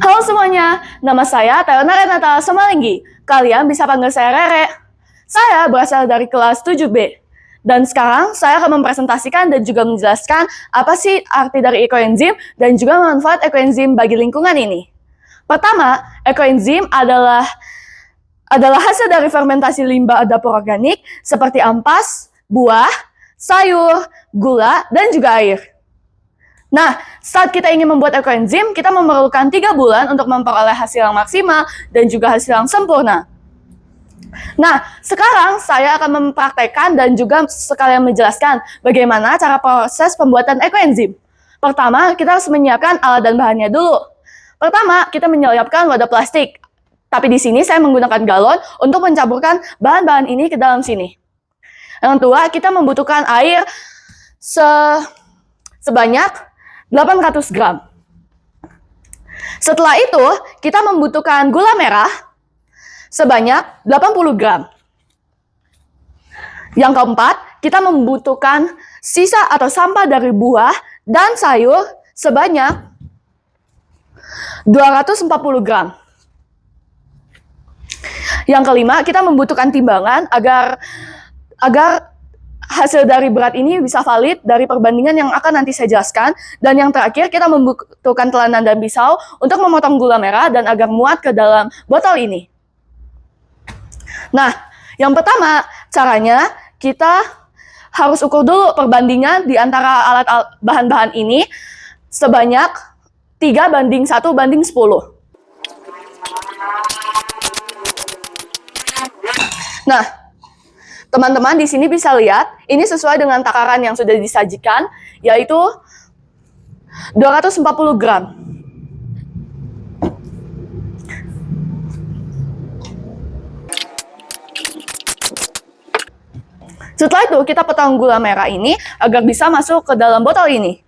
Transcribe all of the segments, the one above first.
Halo semuanya, nama saya Taylor Renata Samalinggi. Kalian bisa panggil saya Rere. Saya berasal dari kelas 7B. Dan sekarang saya akan mempresentasikan dan juga menjelaskan apa sih arti dari ekoenzim dan juga manfaat ekoenzim bagi lingkungan ini. Pertama, ekoenzim adalah hasil dari fermentasi limbah dapur organik seperti ampas, buah, sayur, gula, dan juga air. Nah, saat kita ingin membuat ekoenzim, kita memerlukan 3 bulan untuk memperoleh hasil yang maksimal dan juga hasil yang sempurna. Nah, sekarang saya akan mempraktekkan dan juga sekalian menjelaskan bagaimana cara proses pembuatan ekoenzim. Pertama, kita harus menyiapkan alat dan bahannya dulu. Pertama, kita menyiapkan wadah plastik. Tapi di sini saya menggunakan galon untuk mencampurkan bahan-bahan ini ke dalam sini. Yang kedua, kita membutuhkan air sebanyak 800 gram. Setelah itu, kita membutuhkan gula merah sebanyak 80 gram. Yang keempat, kita membutuhkan sisa atau sampah dari buah dan sayur sebanyak 240 gram. Yang kelima, kita membutuhkan timbangan agar hasil dari berat ini bisa valid dari perbandingan yang akan nanti saya jelaskan. Dan yang terakhir, kita membutuhkan telanan dan pisau untuk memotong gula merah dan agar muat ke dalam botol ini. Nah, yang pertama, caranya kita harus ukur dulu perbandingan di antara alat bahan-bahan ini sebanyak 3:1:10. Nah, teman-teman di sini bisa lihat, ini sesuai dengan takaran yang sudah disajikan, yaitu 240 gram. Setelah itu, kita potong gula merah ini agar bisa masuk ke dalam botol ini.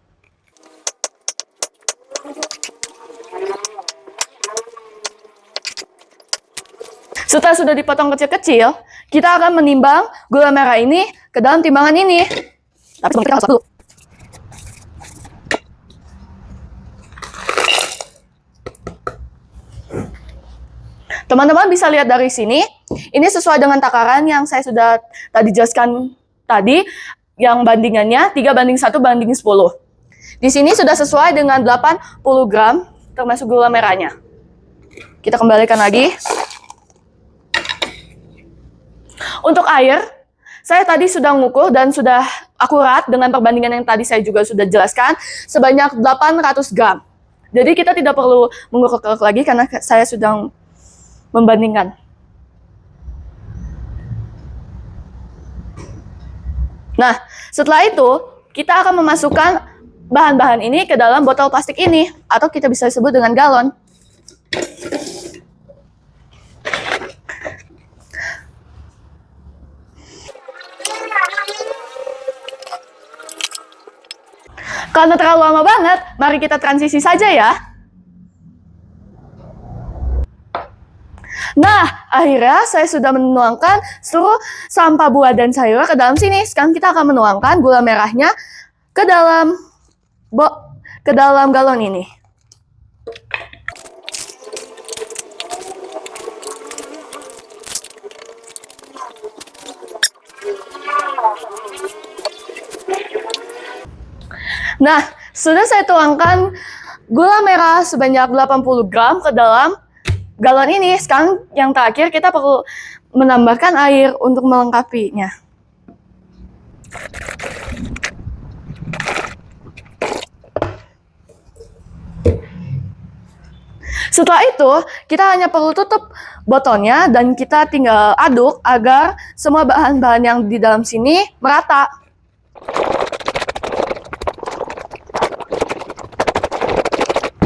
Setelah sudah dipotong kecil-kecil, kita akan menimbang gula merah ini ke dalam timbangan ini. Tapi sebelum kita harus dulu. Teman-teman bisa lihat dari sini, ini sesuai dengan takaran yang saya sudah tadi jelaskan tadi, yang bandingannya 3:1:10. Di sini sudah sesuai dengan 80 gram, termasuk gula merahnya. Kita kembalikan lagi. Untuk air, saya tadi sudah ngukur dan sudah akurat dengan perbandingan yang tadi saya juga sudah jelaskan, sebanyak 800 gram. Jadi kita tidak perlu mengukur lagi karena saya sudah membandingkan. Nah, setelah itu, kita akan memasukkan bahan-bahan ini ke dalam botol plastik ini, atau kita bisa sebut dengan galon. Karena terlalu lama banget, mari kita transisi saja ya. Nah, akhirnya saya sudah menuangkan seluruh sampah buah dan sayur ke dalam sini. Sekarang kita akan menuangkan gula merahnya ke dalam galon ini. Nah, sudah saya tuangkan gula merah sebanyak 80 gram ke dalam galon ini. Sekarang yang terakhir kita perlu menambahkan air untuk melengkapinya. Setelah itu, kita hanya perlu tutup botolnya dan kita tinggal aduk agar semua bahan-bahan yang di dalam sini merata.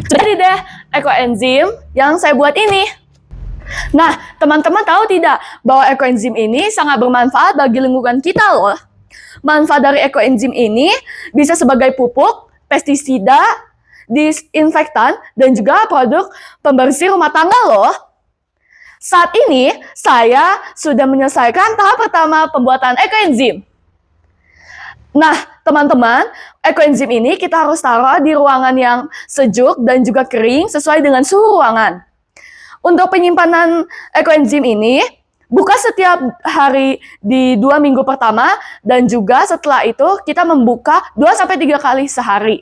Jadi deh ekoenzim yang saya buat ini. Nah, teman-teman tahu tidak bahwa ekoenzim ini sangat bermanfaat bagi lingkungan kita loh. Manfaat dari ekoenzim ini bisa sebagai pupuk, pestisida, disinfektan, dan juga produk pembersih rumah tangga loh. Saat ini, saya sudah menyelesaikan tahap pertama pembuatan ekoenzim. Nah, teman-teman, ekoenzim ini kita harus taruh di ruangan yang sejuk dan juga kering sesuai dengan suhu ruangan. Untuk penyimpanan ekoenzim ini, buka setiap hari di 2 minggu pertama dan juga setelah itu kita membuka 2-3 kali sehari.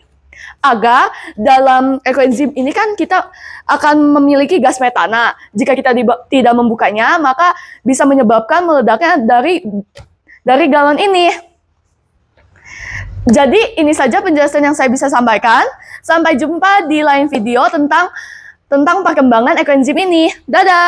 Agar dalam ekoenzim ini kan kita akan memiliki gas metana. Jika kita tidak membukanya, maka bisa menyebabkan meledaknya dari galon ini. Jadi ini saja penjelasan yang saya bisa sampaikan. Sampai jumpa di lain video tentang perkembangan ekoenzim ini. Dadah!